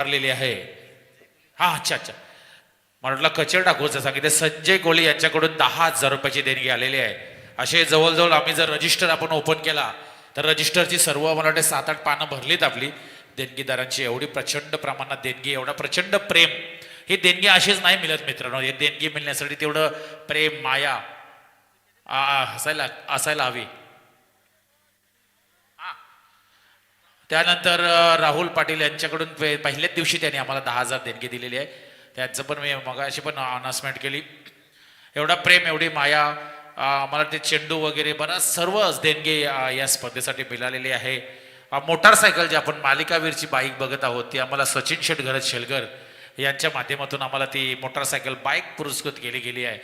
मारलेली आहे. हा अच्छा अच्छा, मला वाटलं कचेर टाकूचं सांगितलं. संजय कोळी यांच्याकडून 10,000 रुपयाची देणगी आलेली आहे. असे जवळजवळ आम्ही जर रजिस्टर आपण ओपन केला तर रजिस्टरची सर्व मला वाटते 7-8 पानं भरलीत आपली देणगीदारांची. एवढी प्रचंड प्रमाणात देणगी, एवढा प्रचंड प्रेम. ही देणगी अशीच नाही मिळत मित्रांनो. हे देणगी मिळण्यासाठी तेवढं प्रेम माया असायला असायला हवी. त्यानंतर राहुल पाटील यांच्याकडून पहिल्याच दिवशी त्यांनी आम्हाला 10,000 देणगी दिलेली आहे. त्यांचं पण मी मगाशी पण अनाउन्समेंट केली. एवढा प्रेम, एवढी माया, मला ते चेंडू वगैरे बराच सर्वच देणगी या स्पर्धेसाठी मिळालेली आहे. मोटारसायकल जी आपण मालिकावीरची बाईक बघत आहोत ती आम्हाला सचिन शेठ घरत शेलकर यांच्या माध्यमातून आम्हाला ती मोटारसायकल बाईक पुरस्कृत केली गेली आहे.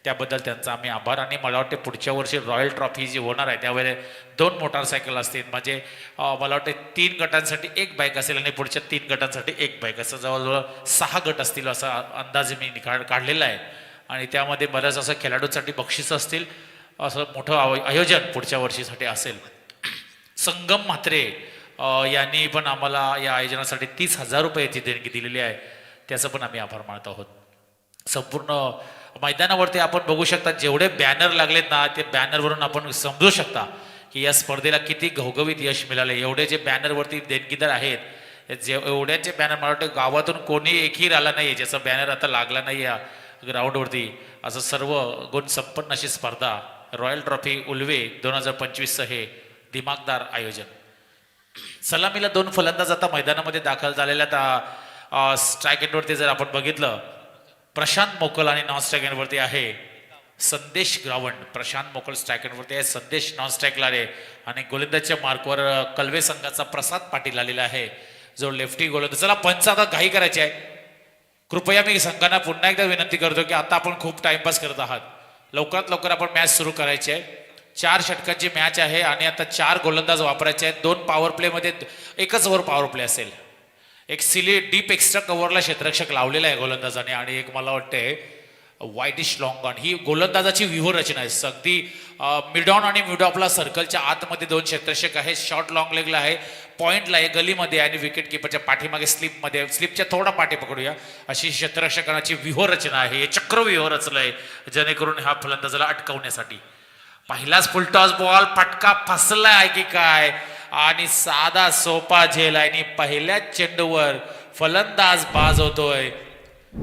त्याबद्दल त्यांचा आम्ही आभार. आणि मला वाटते पुढच्या वर्षी रॉयल ट्रॉफी जी होणार आहे त्यावेळेला 2 मोटारसायकल असतील. म्हणजे मला वाटते 3 गटांसाठी 1 बाईक असेल आणि पुढच्या 3 गटांसाठी 1 बाईक, असं जवळजवळ 6 गट असतील असा अंदाज मी काढलेला आहे. आणि त्यामध्ये बऱ्याच असं खेळाडूंसाठी बक्षीस असतील. असं मोठं आयोजन पुढच्या वर्षीसाठी असेल. संगम म्हात्रे यांनी पण आम्हाला या आयोजनासाठी 30,000 रुपयाची देणगी दिलेली आहे. त्याचं पण आम्ही आभार मानत आहोत. संपूर्ण मैदानावरती आपण बघू शकता जेवढे बॅनर लागलेत ना, ते बॅनरवरून आपण समजू शकता की या स्पर्धेला किती घवघवीत यश मिळाले. एवढे जे बॅनरवरती देणगीदार आहेत, एवढ्याचे बॅनर मला वाटतं गावातून कोणी एकही राहिला नाही ज्याचा बॅनर आता लागला नाही या ग्राउंडवरती. असं सर्व गुण संपन्न अशी स्पर्धा रॉयल ट्रॉफी उल्वे 2025 हे दिमागदार आयोजन. सलामीला 2 फलंदाज आता मैदानामध्ये दाखल झालेल्या. स्ट्राईक एंडवरती जर आपण बघितलं, प्रशांत मोकल आणि नॉन स्ट्राईक एंडवरती आहे संदेश ग्रावंड. प्रशांत मोकल स्ट्राईक एंडवरती आहे, संदेश नॉन स्ट्राईकला आहे. आणि गोलंदाजच्या मार्कवर कलवे संघाचा प्रसाद पाटील आलेला आहे जो लेफ्टी गोलंदाज. चला पंच आता घाई करायची आहे. कृपया मी संघांना पुन्हा एकदा विनंती करतो की आता आपण खूप टाइमपास करत आहात. लवकरात लवकर आपण मॅच सुरू करायची आहे. 4 षटकांची मॅच आहे आणि आता 4 गोलंदाज वापरायचे आहेत. 2 पॉवर प्लेमध्ये 1च ओव्हर पॉवर प्ले असेल. एक सिली डीप एक्स्ट्रा कव्हरला क्षेत्ररक्षक लावलेला आहे गोलंदाजाने आणि एक मला वाटते वाईटिश लॉंग ऑन. ही गोलंदाजाची व्यूहरचना आहे. अगदी मिडॉन आणि मिडॉपला सर्कलच्या आतमध्ये 2 क्षेत्ररक्षक आहेत. शॉर्ट लॉंग लेगला आहे, पॉईंटला आहे, गलीमध्ये आणि विकेट किपरच्या पाठीमागे स्लिपमध्ये, स्लिपच्या थोडा पाठी पकडूया अशी क्षेत्ररक्षकांची व्यूहरचना आहे. हे चक्रव्यूह रचलंय जेणेकरून ह्या फलंदाजाला अटकावण्यासाठी. पहिलाच फुलटॉस बॉल, फटका फसलाय आहे की काय आणि साधा सोपा झेल आहे. आणि पहिल्याच चेंडूवर फलंदाज बाज होतोय.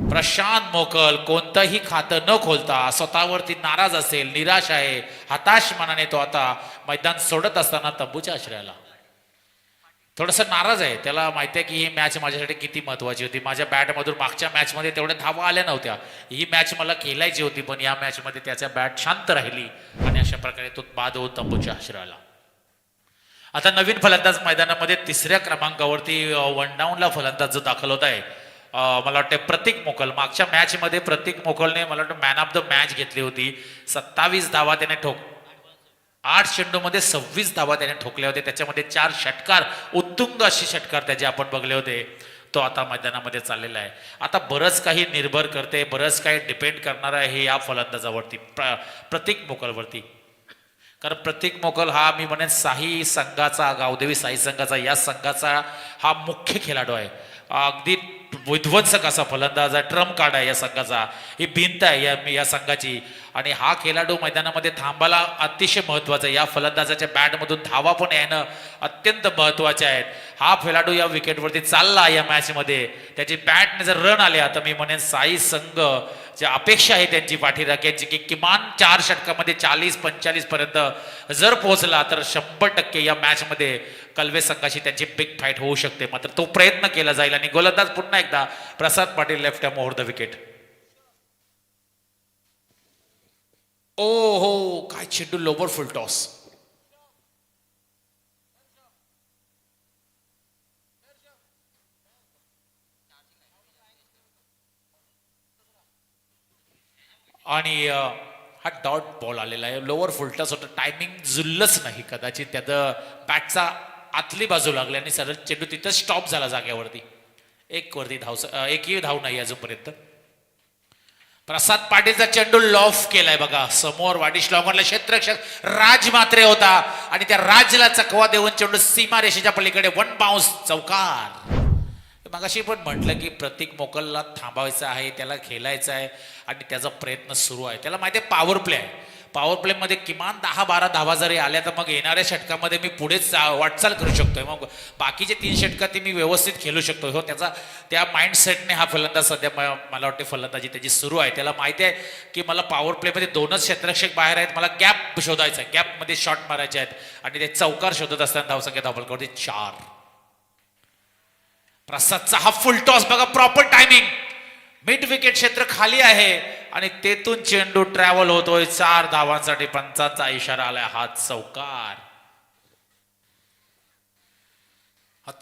प्रशांत मोकल कोणतंही खातं न खोलता स्वतःवरती नाराज असेल, निराश आहे, हताश मनाने तो आता मैदान सोडत असताना तंबूच्या आश्रयाला थोडस नाराज आहे. त्याला माहिती आहे की ही मॅच माझ्यासाठी किती महत्वाची होती. माझ्या बॅटमधून मागच्या मॅचमध्ये तेवढ्या धावा आल्या नव्हत्या. ही मॅच मला खेळायची होती पण या मॅचमध्ये त्याच्या बॅट शांत राहिली आणि अशा प्रकारे तो बाद होऊन तंबूच्या आश्रयाला. आता नवीन फलंदाज मैदानामध्ये 3ऱ्या क्रमांकावरती 1 डाऊनला फलंदाज जो दाखल होत आहे मला वाटतं प्रतीक मोकल. मागच्या मॅचमध्ये प्रतीक मोकलने मला वाटतं मॅन ऑफ द मॅच घेतली होती. 27 धावा त्याने 8 चेंडूमध्ये 26 धावा त्याने ठोकल्या होत्या. त्याच्यामध्ये 4 षटकार, उत्तुंग असे षटकार त्याचे आपण बघले होते. तो आता मैदानामध्ये चाललेला आहे. आता बरंच काही निर्भर करते, बरंच काही डिपेंड करणार आहे हे या फलंदाजावरती, प्रतीक मोकलवरती. कारण प्रतीक मोकल हा मी म्हणेन साई संघाचा, गावदेवी साई संघाचा, या संघाचा हा मुख्य खेळाडू आहे. अगदी विध्वंसक असा फलंदाज आहे, ट्रम्प कार्ड आहे या संघाचा. ही भिंत आहे या संघाची आणि हा खेळाडू मैदानामध्ये थांबायला अतिशय महत्वाचा आहे. या फलंदाजाच्या बॅटमधून धावा पण येणं अत्यंत महत्वाचे आहेत. हा खेळाडू या विकेटवरती चालला या मॅचमध्ये, त्याची बॅटने जर रन आले तर मी म्हणेन साई संघ जी अपेक्षा आहे त्यांची पाठीराख्याची की किमान 4 षटकामध्ये 40-45 पर्यंत जर पोहोचला तर 100% या मॅचमध्ये कलवे संघाशी त्यांची बिग फाईट होऊ शकते. मात्र तो प्रयत्न केला जाईल. आणि गोलंदाज पुन्हा एकदा Prasad Patil, left hand over the wicket. ओ हो, काय चेंडू, लोवर फुल टॉस. आणि हा डॉट बॉल आलेला आहे, लोअर फुलटॉस होतं. टायमिंग जुळलंच नाही कदाचित, त्याचं बॅटचा आतली बाजू लागली आणि सरळ चेंडू तिथं स्टॉप झाला जागेवरती. एकही धाव नाही अजूनपर्यंत. प्रसाद पाटीलचा चेंडू लॉफ केलाय बघा. समोर वाडिश लॉंगरला क्षेत्ररक्षक राज मात्रे होता आणि त्या राजला चकवा देऊन चेंडू सीमा रेषेच्या पलीकडे 1 बाउन्स चौकार. मगाशी पण म्हटलं की प्रतीक मोकलला थांबवायचं आहे, त्याला खेळायचं आहे आणि त्याचा प्रयत्न सुरू आहे. त्याला माहिती आहे पॉवर प्ले आहे. पॉवर प्लेमध्ये किमान 10-12 धावा जरी आल्या तर मग येणाऱ्या षटकामध्ये मी पुढेच वाटचाल करू शकतोय. मग बाकीचे 3 षटकात ती मी व्यवस्थित खेळू शकतो. हो, त्याचा त्या माइंडसेटने हा फलंदाज सध्या मला वाटते फलंदाजी त्याची सुरू आहे. त्याला माहिती आहे की मला पॉवर प्लेमध्ये 2च क्षेत्ररक्षक बाहेर आहेत, मला गॅप शोधायचा आहे, गॅपमध्ये शॉट मारायचे आहेत आणि ते चौकार शोधत असताना धावसंख्या धावफलकावरती 4. प्रसादचा हा फुल टॉस बघा, प्रॉपर टायमिंग, मिड विकेट क्षेत्र खाली आहे आणि तेथून चेंडू ट्रॅव्हल होतोय 4 धावांसाठी. पंचांचा इशारा आलाय, हा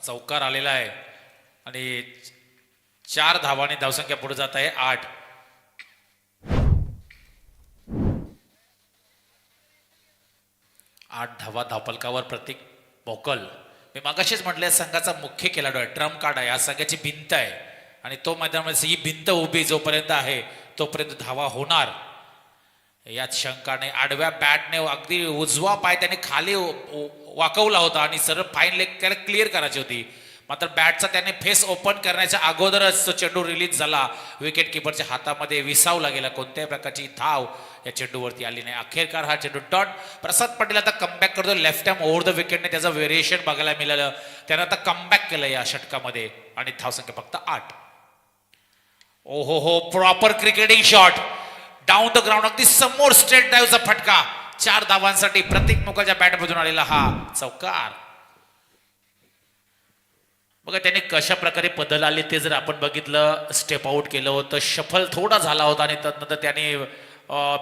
चौकार आलेला आहे आणि 4 धावांनी धावसंख्या पुढे जात आहे 8. धावा धावफलकावर प्रतीक मोकल. मी मागाशीच म्हटलं संघाचा मुख्य खेळाडू आहे, ट्रम्प कार्ड आहे, या संघाची भिंत आहे आणि तो मैदानामध्ये ही भिंत उभी जोपर्यंत आहे तोपर्यंत धावा होणार यात शंका नाही. आडव्या बॅटने अगदी उजवा पाय त्याने खाली वाकवला होता आणि सरळ फाईन लेग त्याला क्लिअर करायची होती, मात्र बॅटचा त्याने फेस ओपन करण्याच्या अगोदरच तो चेंडू रिलीज झाला. विकेट किपरच्या हातामध्ये विसावला गेला. कोणत्याही प्रकारची धाव या चेंडूवरती आली नाही. अखेरकार हा चेंडू डॉट. प्रसाद पटेल आता कमबॅक करतो लेफ्ट हँड ओव्हर द विकेटने, त्याचं व्हेरिएशन बघायला मिळालं. त्यानं आता कमबॅक केलं या षटकामध्ये आणि धावसंख्या फक्त 8. ओहो हो, proper cricketing shot down the ground, अगदी समोर स्ट्रेट ड्राईव्हचा फटका. 4 धावांसाठी प्रतीक मोकलच्या बॅटमधून आलेला हा चौकार. बघा त्याने कशा प्रकारे बदल आले ते जर आपण बघितलं, स्टेप आउट केलं होतं, शफल थोडा झाला होता आणि त्यानंतर त्याने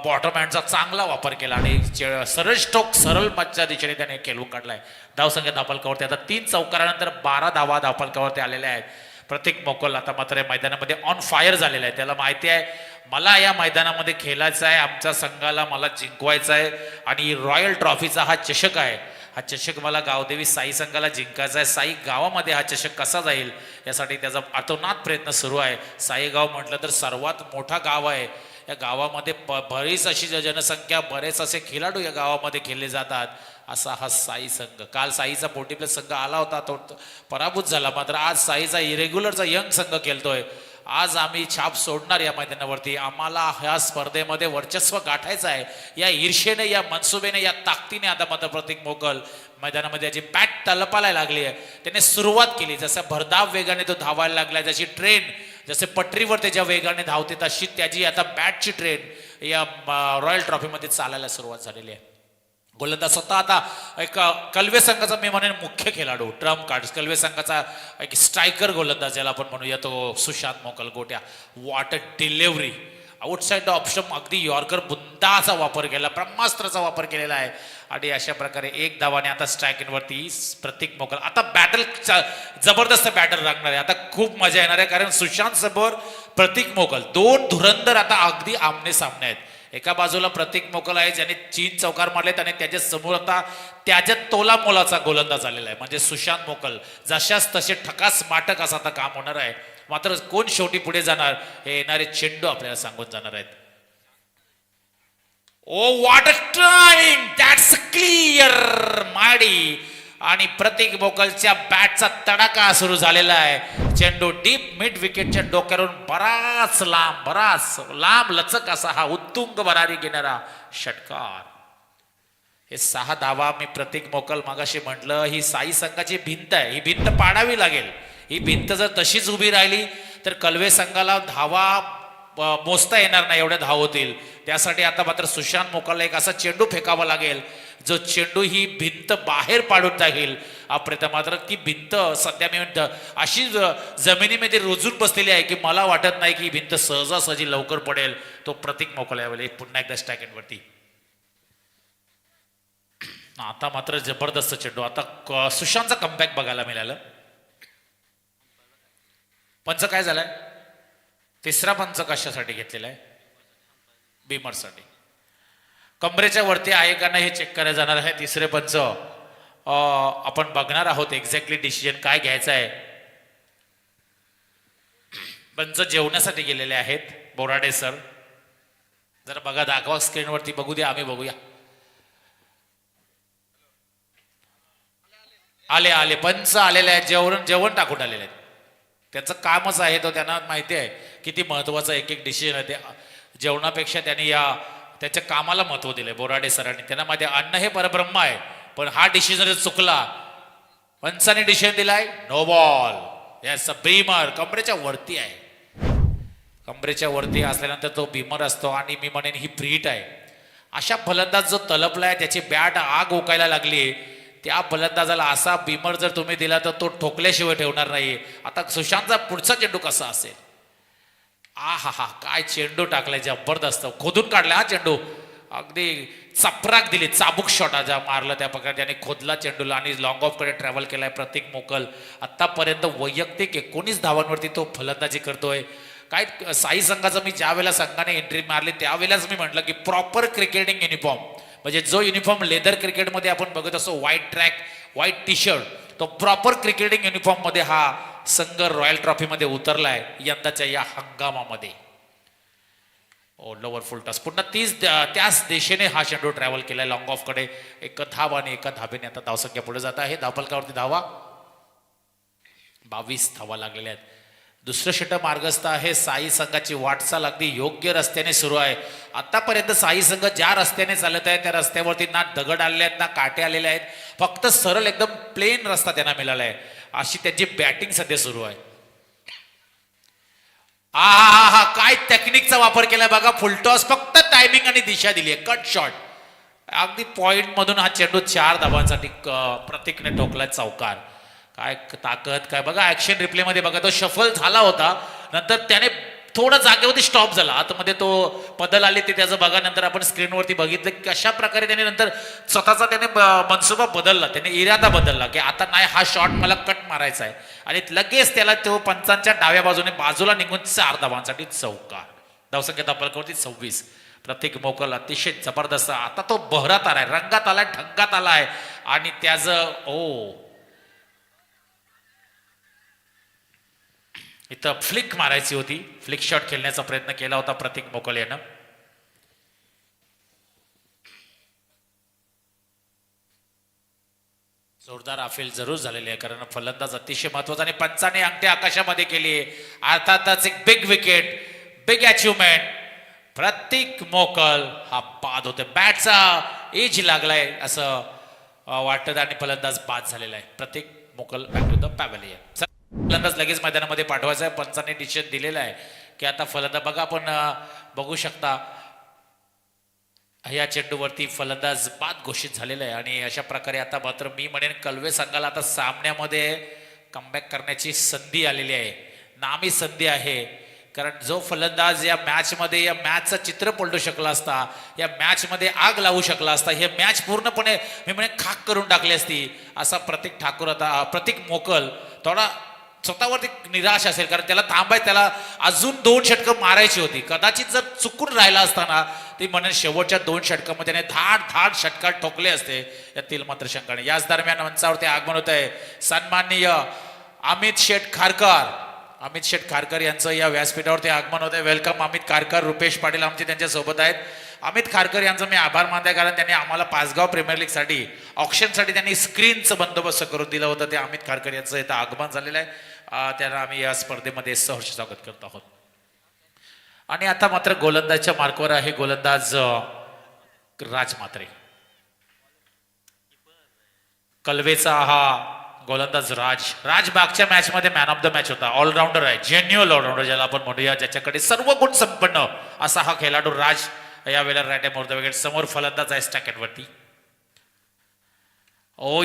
बॉटम हँडचा चांगला वापर केला आणि सरळ स्ट्रोक सरळ पाचच्या दिशेने त्याने खेळून काढलाय. धावसंख्या धावफलकावरती आता 3 चौकारानंतर 12 धावा धावफलकावरती आलेल्या आहेत. प्रतीक मोकल आता मात्र या मैदानामध्ये ऑन फायर झालेला आहे. त्याला माहिती आहे मला या मैदानामध्ये खेळायचं आहे, आमच्या संघाला मला जिंकवायचं आहे आणि रॉयल ट्रॉफीचा हा चषक आहे. हा चषक मला गावदेवी साई संघाला जिंकायचा आहे. साई गावामध्ये हा चषक कसा जाईल यासाठी त्याचा अतोनात प्रयत्न सुरू आहे. साई गाव म्हटलं तर सर्वात मोठा गाव आहे. या गावामध्ये बरीच अशी जनसंख्या, बरेच असे खेळाडू या गावामध्ये खेळले जातात. असा हा साई संघ. काल साईचा पोटीप्ले संघ आला होता, तो पराभूत झाला, मात्र आज साईचा इरेग्युलरचा यंग संघ खेळतोय. आज आम्ही छाप सोडणार या मैदानावरती. आम्हाला ह्या स्पर्धेमध्ये वर्चस्व गाठायचं आहे. या ईर्षेने, या मनसुबेने, या ताकदीने आता मात्र प्रतीक मोकल मैदानामध्ये याची बॅट तलपायला लागली आहे. त्याने सुरुवात केली, जसं भरधाव वेगाने तो धावायला लागला, जशी ट्रेन जसे पटरीवर त्याच्या वेगाने धावते तशी त्याची आता बॅटची ट्रेन या रॉयल ट्रॉफीमध्ये चालायला सुरुवात झालेली आहे. गोलंदाज स्वतः आता एक कलवे संघाचा मी म्हणेन मुख्य खेळाडू, ट्रम्प कार्ड, कलवे संघाचा एक स्ट्रायकर गोलंदाज ज्याला आपण म्हणूया, तो सुशांत मोकल. गोट्या what a delivery, outside option, अगदी यॉर्कर बुंदाचा वापर केला, ब्रह्मास्त्राचा वापर केलेला आहे आणि अशा प्रकारे 1 धावाने आता स्ट्रायकिंगवरती प्रतीक मोकल. आता बॅटल जबरदस्त बॅटल लागणार आहे. आता खूप मजा येणार आहे कारण सुशांत समोर प्रतीक मोकल, 2 धुरंधर आता अगदी आमने सामने आहेत. एका बाजूला प्रतीक मोकल आहे ज्याने 3 चौकार मारलेत आणि त्याच्या समोर आता त्याच्या तोला मोलाचा गोलंदाज आलेला आहे म्हणजे सुशांत मोकल. जशाच तसे ठकास माटक असं आता काम होणार आहे. मात्र कोण शेवटी पुढे जाणार हे येणारे चेंडू आपल्याला सांगून जाणार आहेत. Oh what a timing, that's clear माडी आणि प्रतीक मोकलच्या बॅटचा तडाखा सुरू झालेला आहे. चेंडू डीप मिड विकेटच्या डोक्यावरून बराच लांब लचक असा हा उत्तुंग भरारी घेणारा षटकार. हे 6 धावा. मी प्रतीक मोकल मागाशी म्हटलं ही साई संघाची भिंत आहे, ही भिंत पाडावी लागेल. ही भिंत जर तशीच उभी राहिली तर कलवे संघाला धावा मोजता येणार नाही, एवढ्या धाव होतील. त्यासाठी आता मात्र सुशांत मोकलला एक असा चेंडू फेकावा लागेल जो चेंडू ही भिंत बाहेर पाडून टाकेल. अप्रतिम. मात्र ती भिंत सध्या मी अशी जमिनीमध्ये रुजून बसलेली आहे की मला वाटत नाही की भिंत सहजासहजी लवकर पडेल. तो प्रतीक मोकल यावेळी पुन्हा एकदा स्ट्रायकिंगवरती. आता मात्र जबरदस्त चेंडू. आता सुशांतचा कमबॅक बघायला मिळालं. पंच काय झालाय, 3रा पंच कशासाठी घेतलेला आहे, बिमरसाठी. कमरेच्या वरती आहे का नाही हे चेक करायला जाणार आहे 3रे पंच. आपण बघणार आहोत एक्झॅक्टली डिसिजन काय घ्यायचं आहे. पंच जेवण्यासाठी गेलेले आहेत बोराडे सर. जरा बघा, दाखवा स्क्रीनवरती, बघू द्या, आम्ही बघूया. आले पंच आलेले आहेत, जेवण टाकून आलेले आहेत. त्याचं कामच आहे तो, त्यांना माहिती आहे किती महत्वाचं एक एक डिसिजन आहे ते. जेवणापेक्षा त्यांनी त्याच्या कामाला महत्व दिलंय बोराडे सरांनी. त्यांना माहिती आहे अन्न हे परब्रह्म आहे, पण हा डिसिजन जर चुकला, पंचाने डिसिजन दिलाय नो बॉल. यस, बीमर कमरेच्या वरती आहे, कमरेच्या वरती असल्यानंतर तो बीमर असतो आणि मी म्हणेन ही फ्रीट आहे. अशा फलंदाज जो तलपलाय, त्याची बॅट आग ओकायला लागली, त्या फलंदाजाला असा बीमर जर तुम्ही दिला तर तो ठोकल्याशिवाय ठेवणार नाही. आता सुशांतचा पुढचा चेंडू कसा असेल, आ हा हा काय चेंडू टाकलाय, जबरदस्त खोदून काढलाय हा चेंडू, अगदी चपराक दिली, चाबूक शॉट आज मारलं त्या प्रकारे त्याने, खोदला चेंडूला आणि लॉंग ऑफ कडे ट्रॅव्हल केलाय प्रतीक मोकल. आतापर्यंत वैयक्तिक 19 धावांवरती तो फलंदाजी करतोय. काय साई संघाचं मी ज्या वेळेला संघाने एंट्री मारली त्यावेळेलाच मी म्हटलं की प्रॉपर क्रिकेटिंग युनिफॉर्म, म्हणजे जो युनिफॉर्म लेदर क्रिकेटमध्ये आपण बघत असतो, white track white T shirt, तो प्रॉपर क्रिकेटिंग युनिफॉर्म मध्ये हा संघ रॉयल ट्रॉफीमध्ये उतरलाय यंदाच्या या हंगामामध्ये. लोवर फुल टॉस पुन्हा त्याच दिशेने हा चेंडू ट्रॅव्हल केलाय लॉंग ऑफ कडे. एक धाव आणि एका धाबेने आता धावसंख्या पुढे जात आहे. धावफलकावरती धावा 22 धावा लागलेल्या आहेत. दुसरं षटक मार्गस्थ आहे. साई संघाची वाटचाल अगदी योग्य रस्त्याने सुरू आहे. आतापर्यंत साई संघ ज्या रस्त्याने चालत आहे त्या रस्त्यावरती ना दगड आलेले आहेत ना काटे आलेले आहेत, फक्त सरळ एकदम प्लेन रस्ता त्यांना मिळाला आहे. अशी त्यांची बॅटिंग सध्या सुरू आहे. हा काय टेक्निकचा वापर केलाय बघा, फुलटॉस फक्त टायमिंग आणि दिशा दिली आहे, कट शॉट अगदी पॉइंट मधून हा चेंडू 4 धावांसाठी प्रतीकने ठोकलाय चौकार. काय ताकद काय बघा, ऍक्शन रिप्ले मध्ये बघा, तो शफल झाला होता, नंतर त्याने थोडं जागेवरती स्टॉप झाला, आतमध्ये तो बदल आले ते त्याचं बघा. नंतर आपण स्क्रीनवरती बघितलं कशा प्रकारे त्याने नंतर स्वतःचा त्याने मनसुबा बदलला, त्याने इरादा बदलला की आता नाही हा शॉट मला कट मारायचा आहे, आणि लगेच त्याला तो पंचांच्या डाव्या बाजूने बाजूला निघून 4 धावांसाठी चौकार. धावसंख्या धावफलकावरती 26. प्रतीक मोकल अतिशय जबरदस्त, आता तो बहरात आलाय, रंगात आलाय, ढंगात आलाय, आणि त्याचं इथं फ्लिक मारायची होती, फ्लिक शॉट खेळण्याचा प्रयत्न केला होता प्रतीक मोकल यानं. जोरदार अफेल जरूर झालेली आहे, कारण फलंदाज अतिशय महत्वाचा, आणि पंचाने अंगठ्या आकाशामध्ये केली. अर्थातच एक बिग विकेट, बिग अचिव्हमेंट. प्रतीक मोकल हा बाद होते, बॅटचा एज लागलाय असं वाटत आणि फलंदाज बाद झालेला आहे. प्रतीक मोकल बॅक टू द पॅव्हेलियन. फलंदाज लगेच मैदानामध्ये पाठवायचा आहे. पंचाने डिसिजन दिलेला आहे की आता फलंदाज बघा, आपण बघू शकता या चेंडूवरती फलंदाज बाद घोषित झालेला आहे. आणि अशा प्रकारे आता मात्र मी म्हणेन कलवे संघाला आता सामन्यामध्ये कमबॅक करण्याची संधी आलेली आहे, नामी संधी आहे. कारण जो फलंदाज या मॅचमध्ये या मॅचचं चित्र पलटू शकला असता, या मॅचमध्ये आग लावू शकला असता, हे मॅच पूर्णपणे मी म्हणेन खाक करून टाकली असती, असा प्रतीक ठाकूर आता प्रतीक मोकल थोडा स्वतःवरती निराश असेल, कारण त्याला थांबाय, त्याला अजून 2 षटकं मारायची होती. कदाचित जर चुकून राहिला असताना ती म्हणेन शेवटच्या 2 षटकामध्ये त्याने धाड षटकार ठोकले असते, यातील मात्र शंका नाही. याच दरम्यान मंचावरती आगमन होत आहे सन्माननीय अमित शेठ खारकर. अमित शेठ खारकर यांचं या व्यासपीठावरती आगमन होत आहे. वेलकम अमित खारकर. रुपेश पाटील आमचे त्यांच्या सोबत आहेत. अमित खारकर यांचं मी आभार मानतो आहे, कारण त्यांनी आम्हाला पाचगाव प्रीमियर लीग साठी ऑप्शनसाठी त्यांनी स्क्रीनचं बंदोबस्त करून दिलं होतं. ते अमित खारकर यांचं इथं आगमन झालेलं आहे. त्यांना आम्ही या स्पर्धेमध्ये सहर्ष स्वागत करत आहोत. आणि आता मात्र गोलंदाजच्या मार्कवर आहे गोलंदाज राज म्हात्रे. कलवेचा हा गोलंदाज राज मागच्या मॅच मध्ये मॅन ऑफ द मॅच होता. ऑलराऊंडर आहे, जेन्युअल ऑलराऊंडर ज्याला आपण म्हणूया, ज्याच्याकडे सर्व गुण संपन्न असा हा खेळाडू राज यावेळेला राईट हँड द विकेट. समोर फलंदाज आहे स्टॅकेट वरती.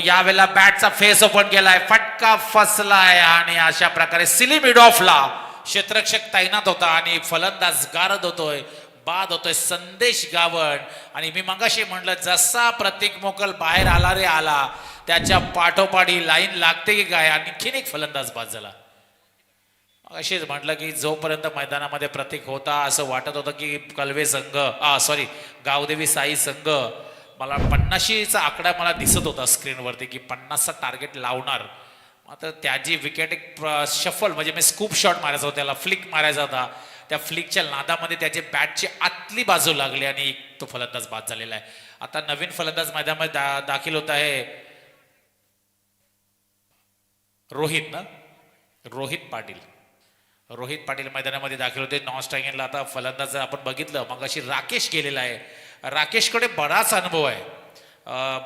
यावेळेला बॅटचा फेस ओपन केलाय, फटका फसलाय, आणि अशा प्रकारे सिली मिड ऑफला क्षेत्ररक्षक तैनात होता आणि फलंदाज गारद होतोय, बाद होतोय संदेश गावण. आणि मी मगाशी म्हटलं जसा प्रतीक मोकल बाहेर आला रे आला, त्याच्या पाठोपाठी लाईन लागते की काय, आणखीन एक फलंदाज बाद झाला. अशीच म्हटलं की जोपर्यंत मैदानामध्ये प्रतीक होता असं वाटत होतं की कलवे संघ गावदेवी साई संघ मला 50चा आकडा मला दिसत होता स्क्रीनवरती की 50चा टार्गेट लावणार. मात्र त्याची विकेट एक शफल म्हणजे मी स्कूप शॉट मारायचा होता, त्याला फ्लिक मारायचा होता, त्या फ्लिकच्या नादामध्ये त्याची बॅटची आतली बाजू लागली आणि तो फलंदाज बाद झालेला आहे. आता नवीन फलंदाज मैदानामध्ये दाखल होत आहे रोहित पाटील. रोहित पाटील मैदानामध्ये दाखल होते नॉन स्ट्रायकिंगला. आता फलंदाज जर आपण बघितलं मग अशी राकेश गेलेला आहे. राकेशकडे बराच अनुभव आहे.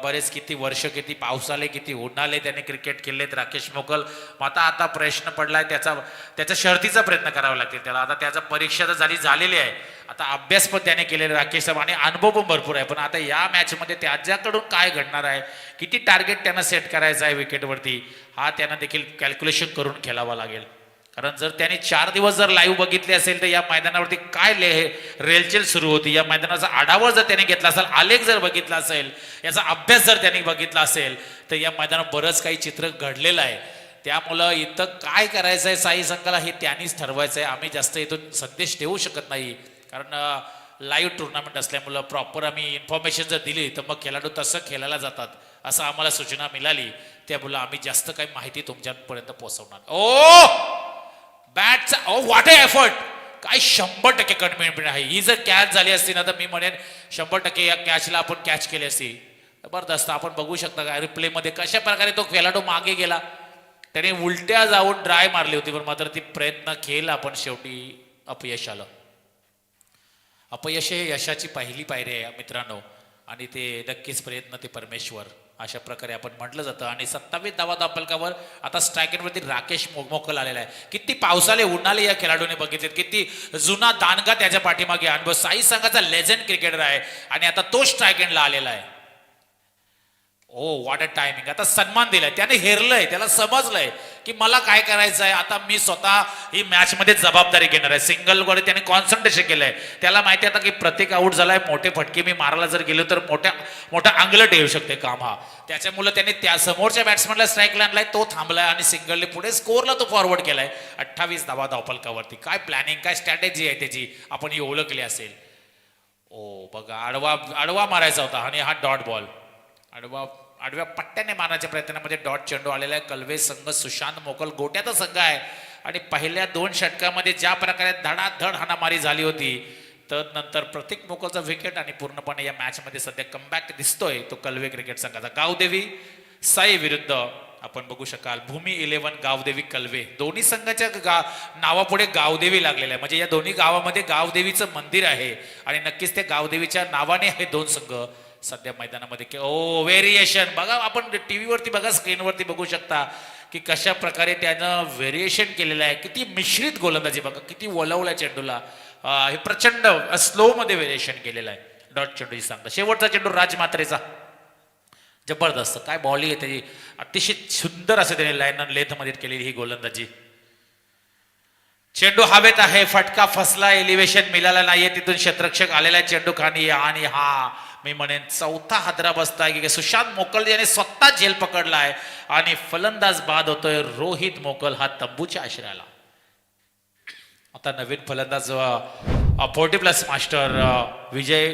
बरेच किती वर्ष, किती पावसाले, किती उन्हाळे त्याने क्रिकेट खेळलेत राकेश मोकल. मग आता प्रश्न पडलाय त्याचा शर्तीचा प्रयत्न करावा लागतील त्याला. आता त्याचा परीक्षा तर झालेली आहे. आता अभ्यास पण त्याने केलेला राकेश आणि अनुभव पण भरपूर आहे. पण आता या मॅचमध्ये त्याच्याकडून काय घडणार आहे, किती टार्गेट त्यांना सेट करायचं आहे विकेटवरती, हा त्यांना देखील कॅल्क्युलेशन करून खेळावा लागेल. कारण जर त्यांनी 4 दिवस जर लाईव्ह बघितले असेल तर या मैदानावरती काय रेलचेल सुरू होती, या मैदानाचा आढावा जर त्यांनी घेतला असेल, आलेख जर बघितला असेल, याचा अभ्यास जर त्यांनी बघितला असेल तर या मैदानात बरंच काही चित्र घडलेलं आहे. त्यामुळं इथं काय करायचं आहे साई संघाला हे त्यांनीच ठरवायचं आहे. आम्ही जास्त इथून संदेश देऊ शकत नाही, कारण लाईव्ह टुर्नामेंट असल्यामुळं प्रॉपर आम्ही इन्फॉर्मेशन जर दिली तर मग खेळाडू तसं खेळायला जातात असं आम्हाला सूचना मिळाली. त्यामुळं आम्ही जास्त काही माहिती तुमच्यापर्यंत पोहोचवणार. ओ बॅटचा व्हॉट अ एफर्ट, काय 100% कन्व्हिनियंट आहे. ही जर कॅच झाली असती ना तर मी म्हणेन 100% या कॅचला आपण कॅच केली असती. जबरदस्त. आपण बघू शकता का रिप्ले मध्ये कशा प्रकारे तो खेळाडू मागे गेला. त्याने उलट्या जाऊन ड्राय मारली होती, पण मात्र ती प्रयत्न केला पण शेवटी अपयश आलं. अपयश हे यशाची पहिली पायरी आहे मित्रांनो, आणि ते नक्कीच प्रयत्न ते परमेश्वर अशा प्रकारे आपण म्हटलं जातं. आणि 27 धावा दापलकावर आता स्ट्रायकरवरती राकेश मोकल आलेला आहे. किती पावसाले उन्हाळे या खेळाडूने बघितलेत, किती जुना दानगा त्याच्या पाठीमागे अनुभव. साई संघाचा लेजंड क्रिकेटर आहे आणि आता तो स्ट्रायकरला आलेला आहे. ओ व्हॉट अ टायमिंग. आता सन्मान दिलाय त्याने, हेरलंय, त्याला समजलंय की मला काय करायचं आहे. आता मी स्वतः ही मॅच मध्ये जबाबदारी घेणार आहे. सिंगल वर त्याने कॉन्सन्ट्रेशन केलंय. त्याला माहिती आता की प्रत्येक आऊट झालाय, मोठे फटके मी मारायला जर गेलो तर मोठा अंगलट येऊ शकते काम हा. त्याच्यामुळे त्याने त्या समोरच्या बॅट्समॅनला स्ट्राईकला आणलाय, तो थांबलाय आणि सिंगलने पुढे स्कोरला तो फॉरवर्ड केलाय. 28 धावा धावफलकावरती. काय प्लॅनिंग, काय स्ट्रॅटेजी आहे त्याची, आपण ही ओळखली असेल. ओ बघा, आडवा मारायचा होता आणि हा डॉट बॉल. आडव्या पट्ट्याने मारण्याच्या प्रयत्नामध्ये डॉट चेंडू आलेला आहे. कलवे संघ सुशांत मोकल गोट्याचा संघ आहे आणि पहिल्या 2 षटकामध्ये ज्या प्रकारे धडाधड हाणामारी झाली होती, तर नंतर प्रत्येक मोकलचा विकेट आणि पूर्णपणे या मॅच मध्ये सध्या कमबॅक दिसतोय तो कलवे क्रिकेट संघाचा. गावदेवी साई विरुद्ध आपण बघू शकाल भूमी 11 गावदेवी कलवे. दोन्ही संघाच्या नावापुढे गावदेवी लागलेला आहे, म्हणजे या दोन्ही गावामध्ये गावदेवीचं मंदिर आहे आणि नक्कीच त्या गावदेवीच्या नावाने हे 2 संघ सध्या मैदानामध्ये. ओ व्हेरिएशन बघा, आपण टीव्हीवरती बघा, स्क्रीनवरती बघू शकता की कशा प्रकारे त्यानं व्हेरिएशन केलेलं आहे. किती मिश्रित गोलंदाजी बघा, किती वळवल्या चेंडूला. हे प्रचंड स्लो मध्ये व्हेरिएशन केलेलं आहे. डॉट चेंडू सांगता शेवटचा चेंडू राजमात्रेचा, जबरदस्त काय बॉलिंग आहे त्याची. अतिशय सुंदर असं त्याने लाईन लेंथ मध्ये केलेली ही गोलंदाजी. चेंडू हवेत आहे, फटका फसला, एलिव्हेशन मिळाला नाहीये, तिथून क्षेत्ररक्षक आलेला आहे चेंडू खाली. आणि हा मी म्हणेन 4था हादरा बसताय की सुशांत मोकल याने स्वतः झेल पकडलाय आणि फलंदाज बाद होतोय रोहित मोकल हा तंबूच्या आश्रयाला. आता नवीन फलंदाज 40+ मास्टर विजय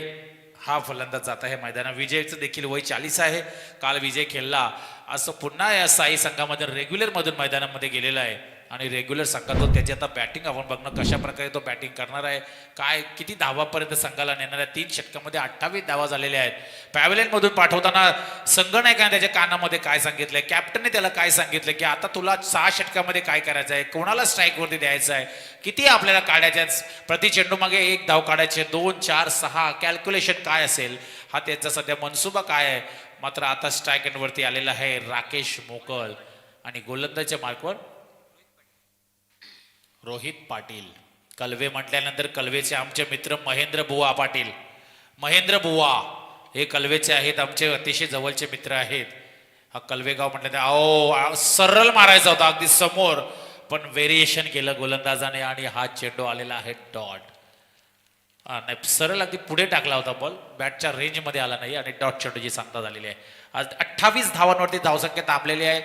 हा फलंदाज जात आहे मैदानात. विजयचं देखील वय 40 आहे. काल विजय खेळला, असं पुन्हा या साई संघामध्ये रेग्युलर मधून मैदानामध्ये गेलेला आहे आणि रेग्युलर संघातून त्याची आता बॅटिंग आपण बघणं कशा प्रकारे तो बॅटिंग करणार आहे, काय किती धावापर्यंत संघाला नेणार आहे. 3 षटकामध्ये 28 धावा झालेल्या आहेत. पॅव्हलियन मधून पाठवताना संघनायकाने त्याच्या कानामध्ये काय सांगितलंय, कॅप्टनने त्याला काय सांगितलं की आता तुला 6 षटकामध्ये काय करायचं आहे, कोणाला स्ट्राईक वरती द्यायचं आहे, किती आपल्याला काढायचे, प्रति चेंडू मागे 1 धाव काढायचे, 2, 4, 6 कॅल्क्युलेशन काय असेल, हा त्यांचा सध्या मनसुबा काय आहे. मात्र आता स्ट्राईक वरती आलेला आहे राकेश मोकल आणि गोलंदाजच्या मार्कवर रोहित पाटील. कलवे म्हटल्यानंतर कलवेचे आमचे मित्र महेंद्र बुवा पाटील, महेंद्र बुवा हे कलवेचे आहेत, आमचे अतिशय जवळचे मित्र आहेत. हा कलवेगाव म्हटलं सरळ मारायचा होता अगदी समोर, पण व्हेरिएशन केलं गोलंदाजाने आणि हा चेंडू आलेला आहे डॉट. नाही, सरळ अगदी पुढे टाकला होता बॉल, बॅटच्या रेंज मध्ये आला नाही आणि डॉट चेंडूची सांगता झालेली आहे. आज 28 धावांवरती धावसंख्या तापलेली आहे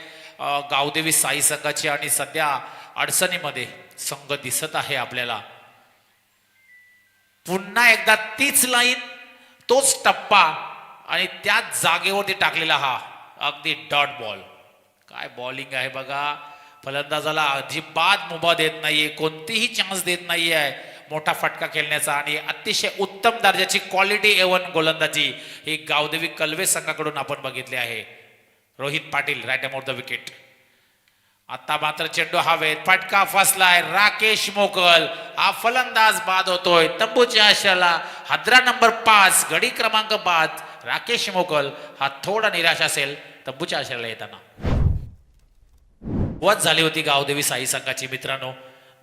गावदेवी साई संघाची आणि सध्या अडचणीमध्ये संघ दिसत आहे आपल्याला. पुन्हा एकदा तीच लाईन, तोच टप्पा आणि त्याच जागेवरती टाकलेला हा अगदी डॉट बॉल. काय बॉलिंग आहे बघा. फलंदाजाला अजिबात मुभा देत नाहीये, कोणतीही चान्स देत नाहीये मोठा फटका खेळण्याचा आणि अतिशय उत्तम दर्जाची क्वालिटी A1 गोलंदाजी ही गावदेवी कलवे संघाकडून आपण बघितली आहे. Rohit Patil right about the wicket. आता मात्र चेंडू हवेत, फटका फसलाय, राकेश मोकल हा फलंदाज बाद होतोय. तंबूच्या आशेला हादरा नंबर 5, गडी क्रमांक 5 राकेश मोकल हा थोडा निराश असेल तंबूच्या आशेला येताना. वत झाली होती गावदेवी साई संघाची मित्रांनो.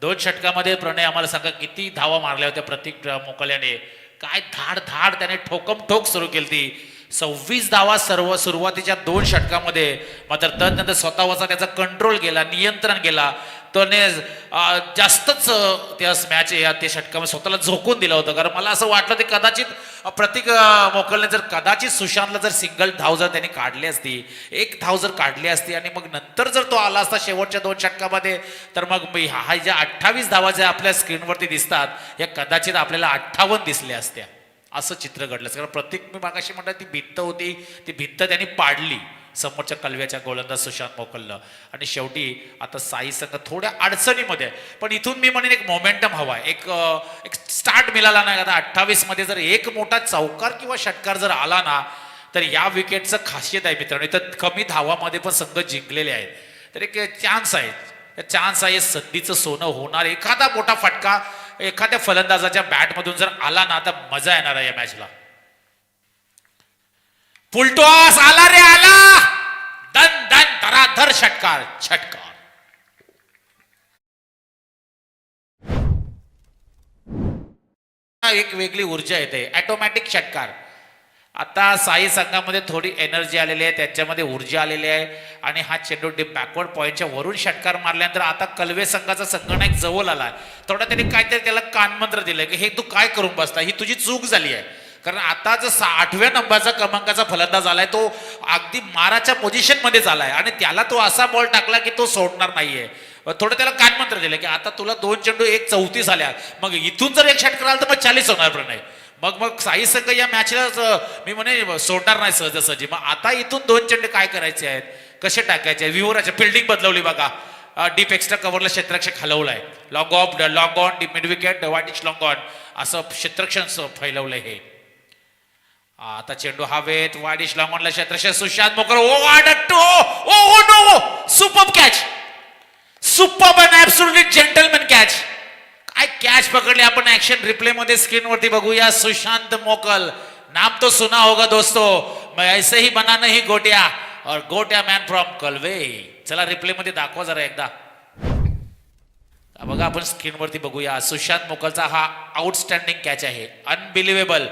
2 षटकामध्ये प्रणय आम्हाला सांगा किती धावा मारल्या होत्या प्रतीक मोकल याने. काय धाड धाड त्याने ठोकम ठोक सुरू केली ती. 26 धावा सर्व सुरुवातीच्या 2 षटकामध्ये. मात्र तदनंतर स्वतःवरचा त्याचा कंट्रोल गेला, नियंत्रण गेला. त्याने जास्तच त्या मॅच या त्या षटकामध्ये स्वतःला झोकून दिलं होतं. कारण मला असं वाटलं ते कदाचित प्रतीक मोकलने जर कदाचित सुशांतला जर सिंगल धाव जर त्यांनी काढली असती, 1 धाव जर काढली असती आणि मग नंतर जर तो आला असता शेवटच्या 2 षटकामध्ये, तर मग हा ज्या 28 धावा ज्या आपल्या स्क्रीनवरती दिसतात या कदाचित आपल्याला 58 दिसल्या असत्या. असं चित्र घडलं. कारण प्रत्येक मी मागाशी म्हटलं ती भिंत होती, ती भिंत त्यांनी पाडली समोरच्या कलव्याच्या गोलंदाज सुशांत मोकलनं. आणि शेवटी आता साई संघ थोड्या अडचणीमध्ये, पण इथून मी म्हणेन एक मोमेंटम हवा, एक स्टार्ट मिळाला नाही. आता 28 मध्ये जर एक मोठा चौकार किंवा षटकार जर आला ना, तर या विकेटचं खासियत आहे मित्रांनो. इथं कमी धावामध्ये पण संघ जिंकलेले आहेत. तर एक चान्स आहे, चान्स आहे, संधीचं सोनं होणार. एखादा मोठा फटका एखाद्या फलंदाजाच्या बॅटमधून जर आला ना, तर मजा येणार आहे या मॅचला. फुलटॉस आला रे आला, दन दन धराधर षटकार षटकार. एक वेगळी ऊर्जा येते, ऑटोमॅटिक षटकार. आता साई संघामध्ये थोडी एनर्जी आलेली आहे, त्यांच्यामध्ये ऊर्जा आलेली आहे. आणि हा चेंडू बॅकवर्ड पॉईंटच्या वरून षटकार मारल्यानंतर आता कलवे संघाचा संगणक जवळ आला. थोडा त्यांनी काहीतरी त्याला कानमंत्र दिलंय की हे तू काय करून बसता, ही तुझी चूक झाली आहे. कारण आता जो 8व्या नंबरचा क्रमांकाचा फलंदाज आलाय तो अगदी माराच्या पोझिशन मध्ये आलाय आणि त्याला तो असा बॉल टाकला की तो सोडणार नाहीये. थोडं त्याला कानमंत्र दिलं की आता तुला 2 चेंडू 1/34 आल्या, मग इथून जर एक षटकार आला तर मग 40 होणार प्रणय. मग साई संघ या मॅचला मी म्हणे सोडणार नाही सहजासहजी. मग आता इथून 2 चेंडू काय करायचे आहेत, कसे टाकायचे, विवराचे फिल्डिंग बदलवली बघा. डीप एक्स्ट्रा कव्हरला क्षेत्ररक्षक हलवलाय, long off long on mid wicket वाटिश लॉंग ऑन असं क्षेत्ररक्षण फैलवलंय. हे आता चेंडू हवेत, वाडिश लॉंग ऑनला क्षेत्ररक्षक Sushant Mokar. Oh no, superb catch, superb and absolutely gentleman catch. काय कॅच पकडले आपण ऍक्शन रिप्ले मध्ये स्क्रीनवरती बघूया. सुशांत मोकल, नाम तो सुना होगा दोस्तों, मैं ऐसे ही बना नहीं गोट्या और गोट्या मॅन फ्रॉम कलवे. चला रिप्ले मध्ये दाखवा जरा एकदा. बघा आपण स्क्रीनवरती बघूया. सुशांत मोकलचा हा आउटस्टँडिंग कॅच आहे, अनबिलिव्हेबल.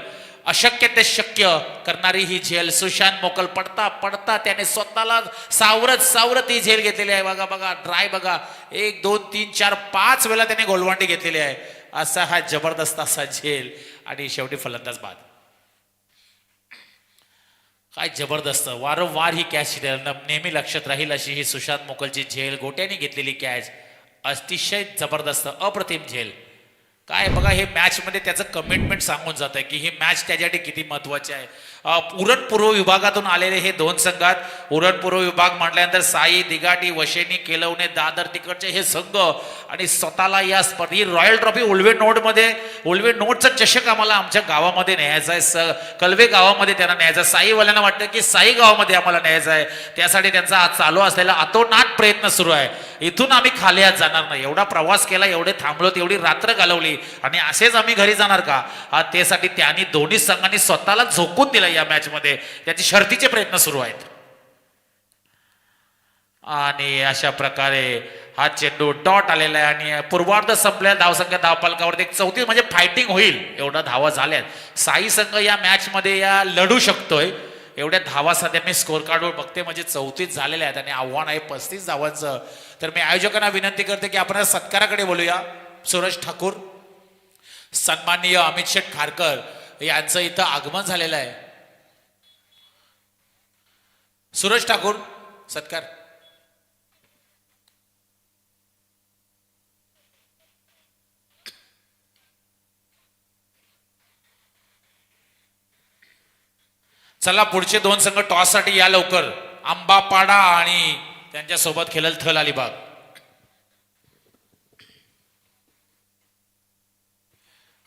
अशक्य ते शक्य करणारी ही झेल. सुशांत मोकल पडता पडता त्याने स्वतःला सावरत ही झेल घेतलेली आहे. बघा बघा ट्राय बघा, 1 2 3 4 5 वेळा त्याने गोलवांडी घेतलेली आहे. असा हा जबरदस्त असा झेल आणि शेवटी फलंदाज बाद. काय जबरदस्त, वारंवार ही कॅच नेहमी लक्षात राहील अशी ही सुशांत मोकलची झेल, गोट्याने घेतलेली कॅच. अतिशय जबरदस्त अप्रतिम झेल. काय बघा हे मॅच मध्ये त्याचं कमिटमेंट सांगून जात आहे की ही मॅच त्याच्यासाठी किती महत्वाची आहे. उरण पूर्व विभागातून आलेले हे 2 संघात. उरण पूर्व विभाग म्हटल्यानंतर साई, दिगाटी, वशेनी, केलवणे, दादर तिकडचे हे संघ आणि स्वतःला या स्पर्धेत रॉयल ट्रॉफी उल्वे नोटचा चषक आम्हाला आमच्या गावामध्ये न्यायचा आहे. कलवे गावामध्ये त्यांना न्यायचा आहे. साईवाल्यांना वाटतं की साई गावामध्ये आम्हाला न्यायचं आहे. त्यासाठी त्यांचा आज चालू असलेला अतोनाट प्रयत्न सुरू आहे. इथून आम्ही खाली आज जाणार नाही. एवढा प्रवास केला, एवढे थांबलो, एवढी रात्र घालवली आणि असेच आम्ही घरी जाणार का? त्यासाठी त्यांनी दोन्ही संघांनी स्वतःला झोकून दिलं या मॅच मध्ये. त्याचे शर्तीचे प्रयत्न सुरू आहेत आणि अशा प्रकारे हा चेंडू डॉट आलेला आहे आणि पूर्वार्ध संपल्या. धावसंख्या धावपालकावरती 34 म्हणजे फायटिंग होईल एवढा धावा झाल्यात. साई संघ या मॅच मध्ये या लढू शकतोय. एवढ्या धावा सध्या मी स्कोर कार्डवर बघते म्हणजे 34 झालेल्या आहेत आणि आव्हान आहे 35 धावांचं. तर मी आयोजकांना विनंती करते की आपण सत्काराकडे बोलूया. सूरज ठाकूर, सन्माननीय अमित शेठ खारकर यांचं इथं आगमन झालेलं आहे. सूरज ठाकूर सत्कार. चला पुढचे 2 संघ टॉस साठी या लवकर. आंबापाडा आणि त्यांच्या सोबत खेळल थल अलिबाग.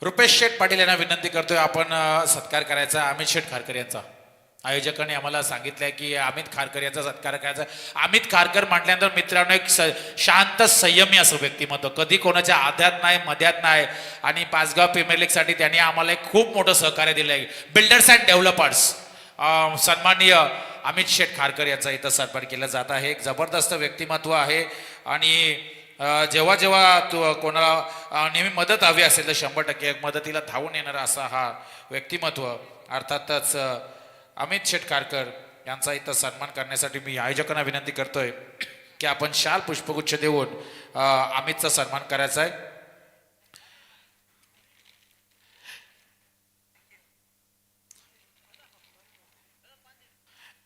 रुपेश शेठ पाटील यांना विनंती करतोय आपण सत्कार करायचा अमित शेठ खारकर यांचा. आयोजकांनी आम्हाला सांगितलंय की अमित खारकर यांचा सत्कार करायचा. अमित खारकर म्हटल्यानंतर मित्रांनो एक शांत संयमी असं व्यक्तिमत्व, कधी कोणाच्या आध्यात नाही मध्यात नाही. आणि पाचगाव प्रीमियर लीग साठी त्यांनी आम्हाला एक खूप मोठं सहकार्य दिलं आहे. बिल्डर्स अँड डेव्हलपर्स सन्माननीय अमित शेठ खारकर यांचा इथं सन्मान केला जात आहे. एक जबरदस्त व्यक्तिमत्व आहे. आणि जेव्हा जेव्हा तू कोणाला नेहमी मदत हवी असेल तर 100% मदतीला धावून येणारा असा हा व्यक्तिमत्व. अर्थातच अमित शेठ खारकर यांचा इथं सन्मान करण्यासाठी मी आयोजकांना विनंती करतोय की आपण शाल पुष्पगुच्छ देऊन अमितचा सन्मान करायचा आहे.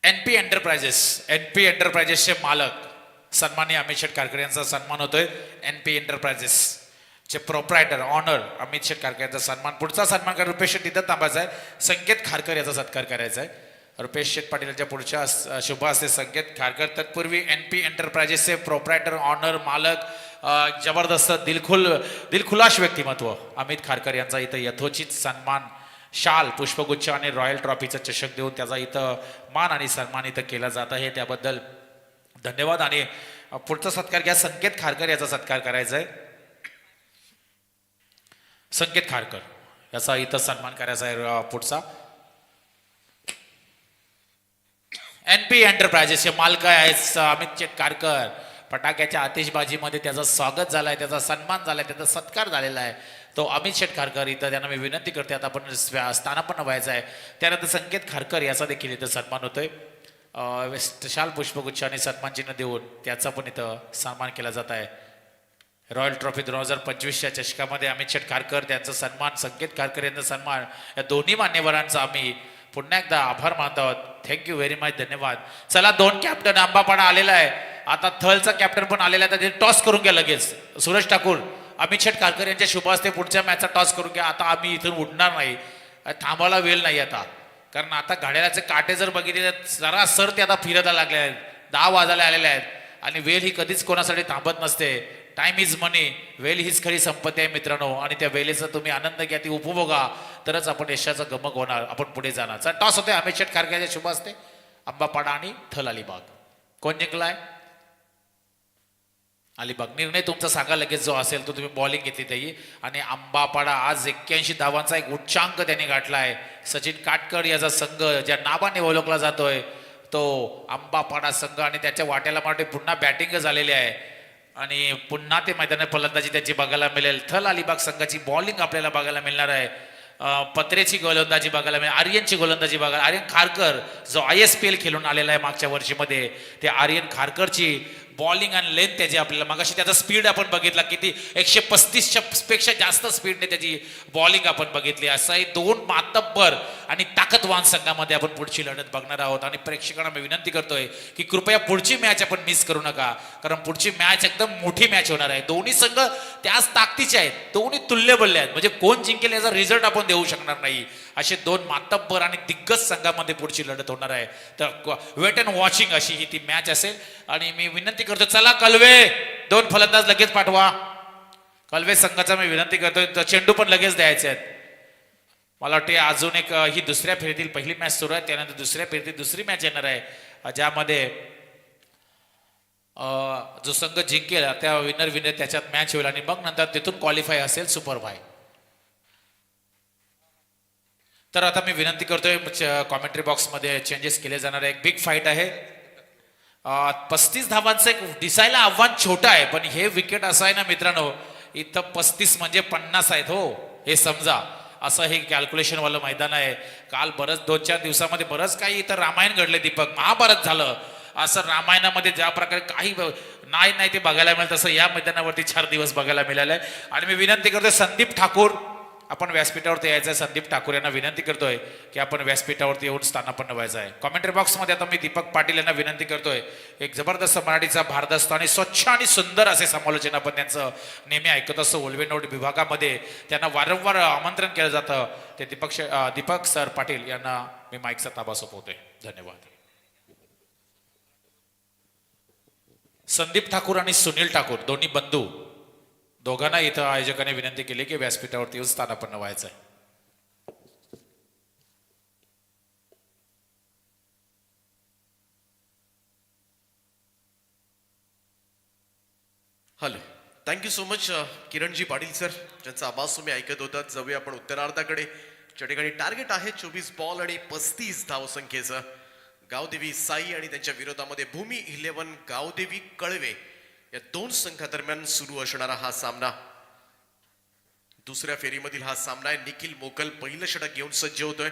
एनपी एंटरप्राइजेसचे मालक सन्माननीय अमित शेठ खारकर यांचा सन्मान होतोय. एनपी एंटरप्राइजेस चे प्रोप्रायटर ऑनर अमित शेठ खारकर यांचा सन्मान. पुढचा सन्मान करा रुपेश शेठ तिथं थांबायचा आहे. संकेत खारकर याचा सत्कार करायचा आहे. रुपेश शेठ पाटील यांच्या पुढच्या शुभ हस्ते संकेत खारकर. तत्पूर्वी एनपी एंटरप्राइजेसचे प्रोप्रायटर ऑनर मालक जबरदस्त दिलखुलास व्यक्तिमत्व अमित खारकर यांचा इथं यथोचित सन्मान शाल पुष्पगुच्छ आणि रॉयल ट्रॉफीचा चषक देऊन त्याचा इथं मान आणि सन्मान इथं केला जात आहे. त्याबद्दल धन्यवाद. आणि पुढचा सत्कार घ्या. संकेत खारकर याचा सत्कार करायचा आहे. संकेत खारकर याचा इथं सन्मान करायचा आहे. पुढचा एनपी एंटरप्राइजेसचे मालक आहेत अमित शेठ खारकर. फटाक्याच्या आतिषबाजीमध्ये त्याचं स्वागत झालंय, त्याचा सन्मान झालाय, त्याचा सत्कार झालेला आहे. तो अमित शेठ खारकर इथं त्यांना मी विनंती करते आता आपण स्थानापन्न व्हायचं आहे. त्यानंतर संकेत खारकर याचा देखील इथं सन्मान होतोय. शाल पुष्पगुच्छ आणि सन्मान चिन्ह देऊन त्याचा पण इथं सन्मान केला जात आहे. रॉयल ट्रॉफी 2025च्या चषकामध्ये अमित शेठ खारकर त्यांचा सन्मान, संकेत खारकर यांचा सन्मान, या दोन्ही मान्यवरांचा आम्ही पुन्हा एकदा आभार मानतो आहोत. थँक्यू व्हेरी मच, धन्यवाद. चला दोन कॅप्टन आंबापाडा आलेला आहे. आता थलचा कॅप्टन पण आलेला आहे. तर टॉस करून घ्या लगेच. सूरज ठाकूर अमित शेठ खारकर यांच्या शुभ हस्ते पुढच्या मॅचचा टॉस करून घ्या. आता आम्ही इथून उडणार नाही, थांबायला वेळ नाही आता. कारण आता घड्याळाचे काटे जर बघितले तर जरा सर ते आता फिरायला लागले आहेत. 10 वाजायला आलेले आहेत. आणि वेळ ही कधीच कोणासाठी थांबत नसते. टाइम इज मनी. वेळ हीच खरी संपत्ती आहे मित्रांनो. आणि त्या वेळेचा तुम्ही आनंद घ्या, ती उपभोगा, तरच आपण यशाचा गमक होणार, आपण पुढे जाणार. चला टॉस होते अमित शेठ खारकर शुभ हस्ते. आंबापाडा आणि थल अलिबाग. कोण जिंकलाय? अलिबाग. निर्णय तुमचा सांगा लगेच जो असेल तो. तुम्ही बॉलिंग घेतली त्याही. आणि आंबापाडा आज 81 धावांचा एक उच्चांक त्यांनी गाठलाय. सचिन काटकर याचा संघ ज्या नावाने ओळखला जातोय तो आंबापाडा संघ. आणि त्याच्या वाट्याला माटे पुन्हा बॅटिंग झालेली आहे. आणि पुन्हा ते मैदानात फलंदाजी त्याची बघायला मिळेल. थल अलिबाग संघाची बॉलिंग आपल्याला बघायला मिळणार आहे. पत्रेची गोलंदाजी बघायला मिळेल. आर्यनची गोलंदाजी बघायला. आर्यन खारकर जो ISPL खेळून आलेला आहे मागच्या वर्षीमध्ये, ते आर्यन खारकरची बॉलिंग आणि लेंथ त्याची आपल्याला मगाशी त्याचा स्पीड आपण बघितला किती 135 पेक्षा जास्त स्पीडने त्याची बॉलिंग आपण बघितली. असाही दोन मातब्बर आणि ताकदवान संघामध्ये आपण पुढची लढत बघणार आहोत. आणि प्रेक्षकांना मी विनंती करतोय की कृपया पुढची मॅच आपण मिस करू नका, कारण पुढची मॅच एकदम मोठी मॅच होणार आहे. दोन्ही संघ त्याच ताकदीचे आहेत, दोन्ही तुल्यबल्ले आहेत. म्हणजे कोण जिंकेल याचा रिझल्ट आपण देऊ शकणार नाही. असे दोन मातब्बर आणि दिग्गज संघामध्ये पुढची लढत होणार आहे. तर वेट अँड वॉचिंग अशी ही ती मॅच असेल. आणि मी विनंती करतो, चला कलवे 2 फलंदाज लगेच पाठवा. कलवे संघाचा मी विनंती करतोय, तर चेंडू पण लगेच द्यायचे आहेत. मला वाटते अजून एक ही दुसऱ्या फेरीतील पहिली मॅच सुरू आहे. त्यानंतर दुसऱ्या फेरीतील दुसरी मॅच येणार आहे, ज्यामध्ये जो संघ जिंकेल त्या विनर त्याच्यात मॅच होईल. आणि मग नंतर तिथून क्वालिफाय असेल सुपर फाय. तर आता मी विनंती करतोय, कॉमेंट्री बॉक्समध्ये चेंजेस केले जाणार आहे. एक बिग फाईट आहे. 35 धावांचं एक दिसायला आव्हान छोटं आहे, पण हे विकेट असं आहे ना मित्रांनो, इथं 35 म्हणजे 50 आहेत हो, हे समजा. असं हे कॅल्क्युलेशन वालं मैदान आहे. काल बरंच 2-4 दिवसामध्ये बरंच काही इथं रामायण घडले दीपक, महाभारत झालं. असं रामायणामध्ये ज्या प्रकारे काही नाही ते बघायला मिळेल, तसं या मैदानावरती 4 दिवस बघायला मिळालंय. आणि मी विनंती करतोय संदीप ठाकूर, आपण व्यासपीठावरती यायचं आहे. संदीप ठाकूर यांना विनंती करतोय की आपण व्यासपीठावरती येऊन स्थानापन्न व्हायचं आहे. कॉमेंट्री बॉक्समध्ये आता मी दीपक पाटील यांना विनंती करतोय, एक जबरदस्त मराठीचा भारदस्त आणि स्वच्छ आणि सुंदर असे समालोचन आपण त्यांचं नेहमी ऐकत असतो. ओल्वेनोड विभागामध्ये त्यांना वारंवार आमंत्रण केलं जातं. ते दीपक सर पाटील यांना मी माईकचा ताबा सोपवतोय. धन्यवाद. संदीप ठाकूर आणि सुनील ठाकूर दोन्ही बंधू, दोघांना इथं आयोजकांनी विनंती केली की व्यासपीठावरती येऊन स्थानापन्न व्हायचं आहे. थँक्यू सो मच किरणजी पाटील सर, ज्यांचा आवाज तुम्ही ऐकत होतात. जाऊया आपण उत्तरार्धाकडे, ज्या ठिकाणी टार्गेट आहे 24 बॉल आणि 35 धावसंख्येचं. गावदेवी साई आणि त्यांच्या विरोधामध्ये भूमी 11 गावदेवी कळवे या दोन संघादरम्यान सुरू असणारा हा सामना. दुसऱ्या फेरीमधील हा सामना आहे. निखिल मोकल पहिलं षटक घेऊन सज्ज होतोय.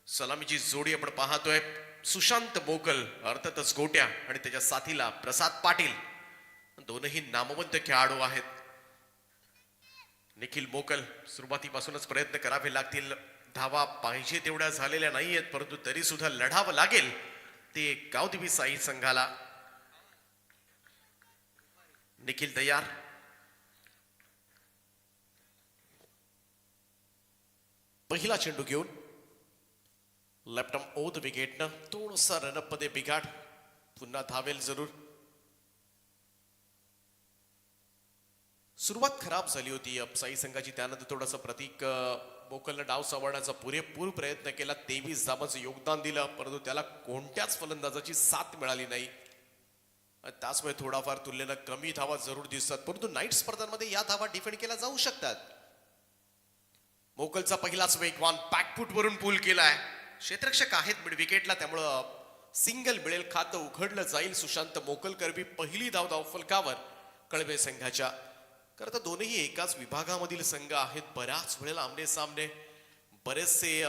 सलामीची जोडी आपण पाहतोय. सुशांत मोकल अर्थातच गोट्या आणि त्याच्या साथीला प्रसाद पाटील, दोनही नामवंत खेळाडू आहेत. निखिल मोकल सुरुवातीपासूनच प्रयत्न करावे लागतील. धावा पाहिजे तेवढ्या झालेल्या नाहीयेत, परंतु तरी सुद्धा लढावं लागेल ते गावदेवी साई संघाला. निखिल तयार. पहिला चेंडू घेऊन लेफ्ट आर्म ओ द विकेटनं थोडासा रनअप मध्ये बिघाड. पुन्हा धावेल जरूर. सुरुवात खराब झाली होती साई संघाची. त्यानंतर थोडासा प्रतीक मोकलनं डाव सावरण्याचा पुरेपूर प्रयत्न केला. 23 धावांचं योगदान दिलं, परंतु त्याला कोणत्याच फलंदाजाची साथ मिळाली नाही. त्याचमुळे थोडाफार तुलनेनं कमी धावा जरूर दिसतात, परंतु नाईट स्पर्धांमध्ये या धावा डिफेंड केल्या जाऊ शकतात. मोकलचा पहिलाच वेगवान बॅकफूट वरून पूल केलाय. क्षेत्ररक्षक आहेत मिड विकेटला, त्यामुळं सिंगल मिळेल. खातं उघडलं जाईल. सुशांत मोकल करवी पहिली धाव फलकावर कळवे संघाच्या. खरं तर दोन्ही एकाच विभागामधील संघ आहेत. बऱ्याच वेळेला आमने सामने. बरेचसे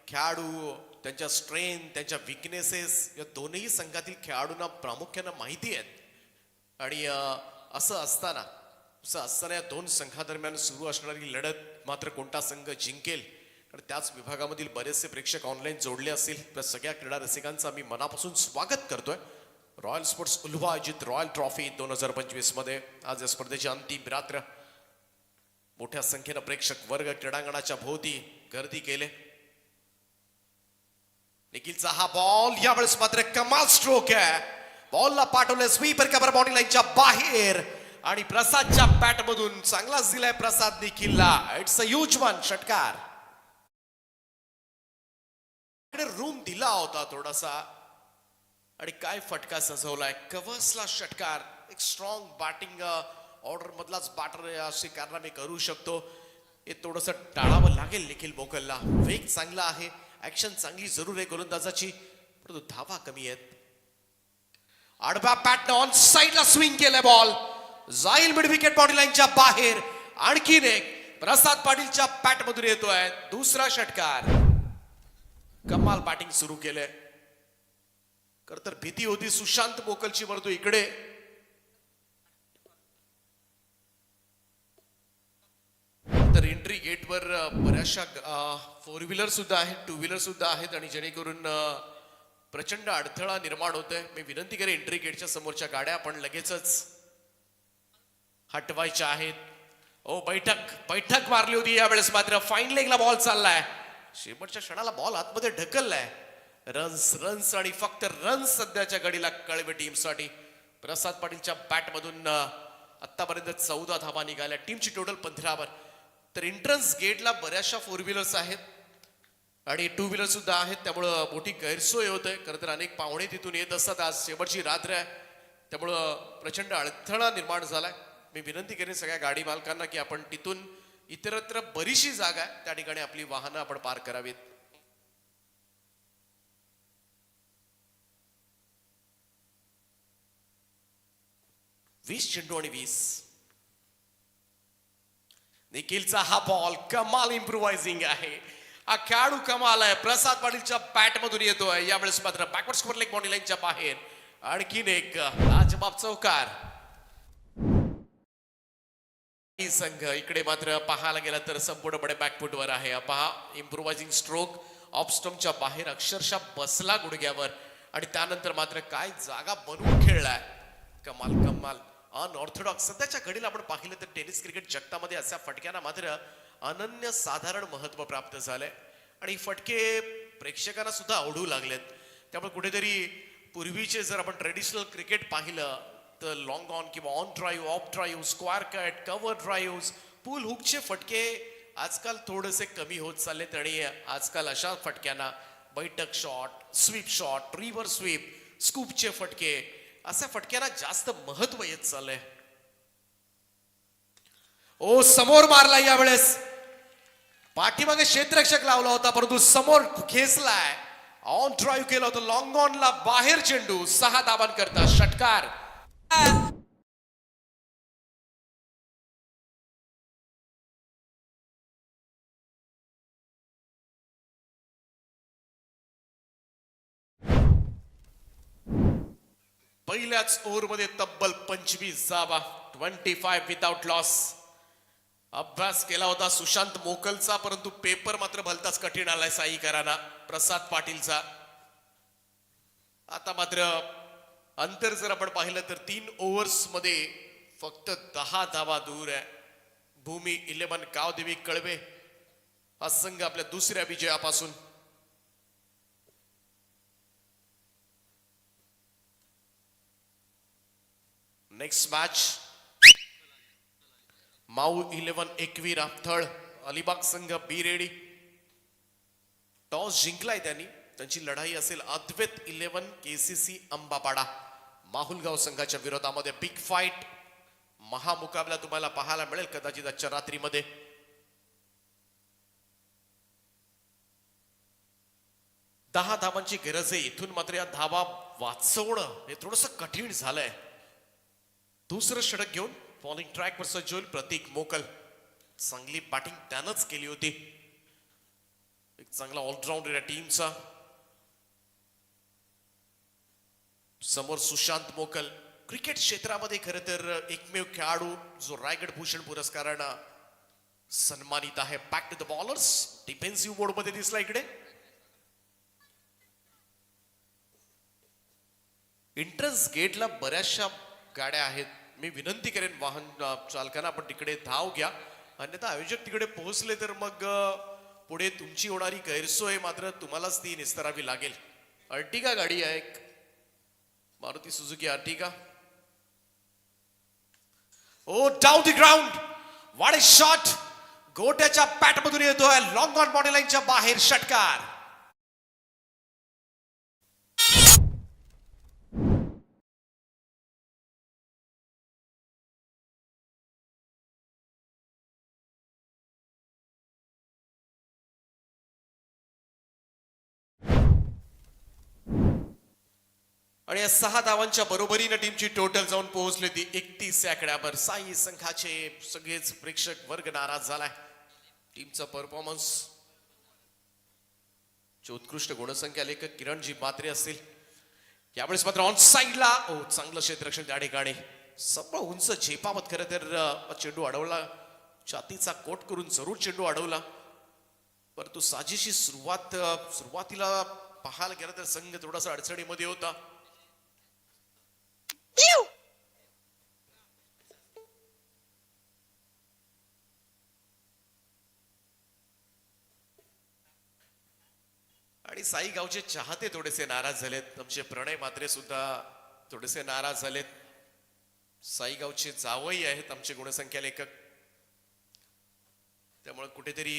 खेळाडू, त्यांच्या स्ट्रेंथ, त्यांच्या विकनेसेस या दोन्ही संघातील खेळाडूंना प्रामुख्यानं माहिती आहेत. आणि असं असताना या दोन संघादरम्यान सुरू असणारी लढत मात्र कोणता संघ जिंकेल, आणि त्याच विभागामधील बरेचसे प्रेक्षक ऑनलाईन जोडले असतील. त्या सगळ्या क्रीडा रसिकांचं आम्ही मनापासून स्वागत करतोय. रॉयल स्पोर्ट्स उल्वा आयोजित रॉयल ट्रॉफी 2025 मध्ये आज या स्पर्धेची अंतिम रात्र. मोठ्या संख्येनं प्रेक्षक वर्ग क्रीडांगणाच्या भोवती गर्दी केले. निखिलचा हा बॉल यावेळेस मात्र कमाल स्ट्रोक आहे. बॉलला पाठवलं स्वीपर कव्हर बाउंड्री लाईनच्या बाहेर, आणि प्रसादच्या बॅट मधून चांगलाच दिलाय प्रसाद निखिलला. It's a huge one. षटकार रूम दिला होता थोडासा, आणि काय फटका सजवलाय. कव्हर्सला षटकार. एक स्ट्रॉंग बॅटिंग ऑर्डर मधलाच बॅटर असे कारनामे करू शकतो. हे थोडंसं टाळावं लागेल निखिल मोकलला. वेग चांगला आहे, ऍक्शन चांगली जरूर आहे गोलंदाजाची, परंतु धावा कमी आहेत. आडव्या बॅटनं ऑन साईडला स्विंग केलंय. बॉल जाईल मिड विकेट बाउंड्री लाईनच्या बाहेर. आणखीन एक प्रसाद पाटीलच्या बॅट मधून येतोय दुसरा षटकार. कमाल बॅटिंग सुरू केलंय. खर तर भीती होती सुशांत मोकलची, परंतु इकडे तर एंट्री गेटवर बऱ्याचशा 4 व्हीलर सुद्धा आहेत, 2 व्हीलर सुद्धा आहेत, आणि जेणेकरून प्रचंड अडथळा निर्माण होतोय. मी विनंती करेन एंट्री गेटच्या समोरच्या गाड्या आपण लगेचच हटवायच्या आहेत. बैठक मारली होती. यावेळेस मात्र फाईन लेगला बॉल चाललाय. शेवटच्या क्षणाला बॉल आतमध्ये ढकललाय. रन्स आणि फक्त रन्स सध्याच्या घडीला कळवे टीमसाठी. प्रसाद पाटीलच्या बॅट मधून आतापर्यंत 14 धावा निघाल्या. टीमची टोटल 15 वर. तर एंट्रन्स गेटला बऱ्याचशा 4 व्हीलर्स आहेत आणि 2 व्हीलर सुद्धा आहेत, त्यामुळं मोठी गैरसोय होते. खरं तर अनेक पाहुणे तिथून येत असतात. आज शेवटची रात्र आहे, त्यामुळं प्रचंड अडथळा निर्माण झालाय. मी विनंती करेन सगळ्या गाडी मालकांना की आपण तिथून इतरत्र बरीचशी जागा आहे त्या ठिकाणी आपली वाहनं आपण पार्क करावीत. वीस चेंडू आणि 20. निखिलचा हा बॉल कमाल इम्प्रोवायझिंग आहे. हा खेळाडू कमाल आहे. प्रसाद पाटीलच्या बॅट मधून येतोय. यावेळेस मात्र बॅकवर्ड स्कोर लेग बाउंड्री लाईनच्या बाहेर. आणखीन एक लाजबाब चौकार. संघ इकडे मात्र पाहायला गेला तर संपूर्णपणे बॅकफुटवर आहे. पहा इम्प्रोवायझिंग स्ट्रोक ऑफ स्टंपच्या बाहेर अक्षरशः बसला गुडघ्यावर, आणि त्यानंतर मात्र काय जागा बनवून खेळलाय. कमाल अनऑर्थोडॉक्स. सध्याच्या घडीला आपण पाहिलं तर टेनिस क्रिकेट जगतामध्ये अशा फटक्यांना मात्र अनन्य साधारण महत्व प्राप्त झालंय, आणि फटके प्रेक्षकांना सुद्धा आवडू लागलेत. त्यामुळे कुठेतरी पूर्वीचे जर आपण ट्रेडिशनल क्रिकेट पाहिलं तर लॉंग ऑन किंवा on drive, off drive, square cut, cover drive, pull हुकचे फटके आजकाल थोडेसे कमी होत चाललेत, आणि आजकाल अशा फटक्यांना बैठक shot, sweep shot, reverse sweep, स्कूपचे फटके, अशा फटक्यांना जास्त महत्व येत चाललंय. ओ समोर मारला यावेळेस, पाठीमागे क्षेत्ररक्षक लावला होता परंतु समोर खेचलाय. ऑन ड्राईव्ह केला होता, लॉंग ऑनला बाहेर चेंडू, 6 धावांकरता षटकार. पहिल्याच ओव्हरमध्ये तब्बल 25 धावा, 25 विदाउट लॉस. अभ्यास केला होता सुशांत मोकलचा परंतु पेपर मात्र भलताच कठीण आलाय साईकरांना, प्रसाद पाटीलचा. आता मात्र अंतर जर आपण पाहिलं तर 3 ओव्हर्स मध्ये फक्त 10 धावा दूर आहे. भूमी 11 कावदेवी कळवे हा संघ आपल्या दुसऱ्या विजयापासून. नेक्स्ट मॅच माऊ 11 एकवीर थळ अलिबाग संघ बी रेडी. टॉस जिंकलाय त्यांनी, त्यांची लढाई असेल अद्वैत 11 केसीसी अंबापाडा माहुलगाव संघाच्या विरोधामध्ये. बिग फाईट महामुकाबला तुम्हाला पाहायला मिळेल कदाचित आजच्या रात्रीमध्ये. दहा धावांची गरज आहे इथून, मात्र या धावा वाचवणं हे थोडस कठीण झालंय. दुसरं षटक घेऊन बॉलिंग ट्रॅकवर सज्ज होईल प्रतीक मोकल. चांगली बॅटिंग त्यानंच केली होती, एक चांगला ऑलराऊंडर या टीमचा. समोर सुशांत मोकल, क्रिकेट क्षेत्रामध्ये खरं तर एकमेव खेळाडू जो रायगड भूषण पुरस्कारानं सन्मानित आहे. Back to the bowlers, defensive mode मध्ये दिसला इकडे. एंट्रन्स गेटला बऱ्याचशा गाड्या आहेत. मी विनंती करेन वाहन चालकांना आपण तिकडे धाव घ्या, अन्यथा आयोजक तिकडे पोहोचले तर मग पुढे तुमची होणारी गैरसोय मात्र तुम्हालाच ती निस्तरावी लागेल. अर्टिगा गाडी आहे, एक Maruti Suzuki Ertiga. Oh down the ground, what a shot. गोट्याच्या पॅट मधून येतोय, लॉंग ऑन बॉडी लाईनच्या बाहेर षटकार. आणि या 6 धावांच्या बरोबरीनं टीमची टोटल जाऊन पोहोचली ती 31 आकड्यावर. साई संघाचे सगळेच प्रेक्षक वर्ग नाराज झालाय. टीमचा परफॉर्मन्स, उत्कृष्ट गुणसंख्या लेखक किरणजी मात्रे असतील. यावेळेस मात्र ऑन साईडला चांगलं क्षेत्ररक्षण त्या ठिकाणी, सगळं उंच झेपावत खरं तर चेंडू अडवला, छातीचा कोट करून जरूर चेंडू अडवला. परंतु साजेशी सुरुवातीला पाहायला गेलं तर संघ थोडासा अडचणीमध्ये होता. आणि साई गावचे चाहते थोडेसे नाराज झालेत. आमचे प्रणय मात्रे सुद्धा थोडेसे नाराज झालेत. साई गावचे जावई आहेत आमचे गुणसंख्या लेखक, त्यामुळे कुठेतरी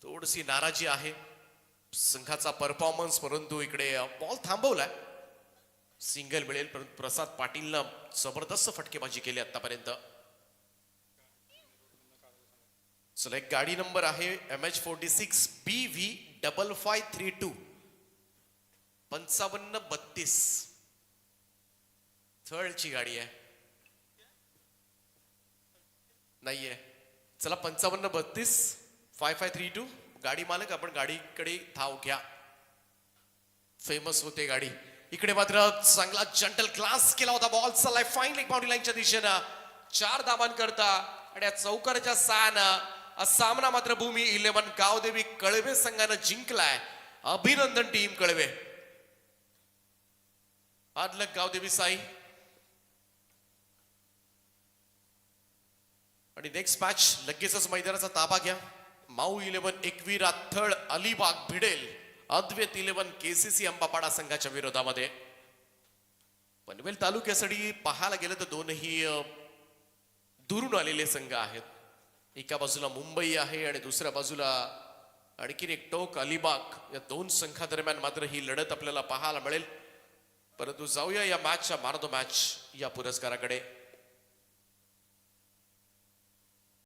थोडीशी नाराजी आहे संघाचा परफॉर्मन्स. परंतु इकडे बॉल थांबवलाय, सिंगल मिळेल. परंतु प्रसाद पाटीलनं जबरदस्त फटकेबाजी केली आतापर्यंत. चला, एक गाडी नंबर आहे MH46 BV 5532 5532 थर्डची गाडी आहे. नाहीये, चला 5532 5532 गाडी मालक, आपण गाडीकडे धाव घ्या. फेमस होते गाडी. इकडे मात्र चांगला जंटल क्लास केला होता, बॉल चाललाय फाईन लेग बाउंड्री लाईनच्या दिशेनं. 4 धावांकरता आणि या चौकाराच्या साहाय्यानं सामना मात्र भूमी 11 गावदेवी कळवे संघानं जिंकलाय. अभिनंदन टीम कळवे. आदलक गावदेवी साई. आणि नेक्स्ट मॅच लगेचच मैदानाचा ताबा घ्या. माऊ 11 एकवीर थळ अलिबाग भिडेल अद्वैत 11 केसीसी अंबापाडा संघाच्या विरोधामध्ये. पनवेल तालुक्यासाठी पाहायला गेलं तर दोनही दुरून आलेले संघ आहेत. एका बाजूला मुंबई आहे आणि दुसऱ्या बाजूला आणखीन एक टोक अलिबाग. या दोन संघादरम्यान मात्र ही लढत आपल्याला पाहायला मिळेल. परंतु जाऊया या मॅचच्या मॅन ऑफ द मॅच या पुरस्काराकडे.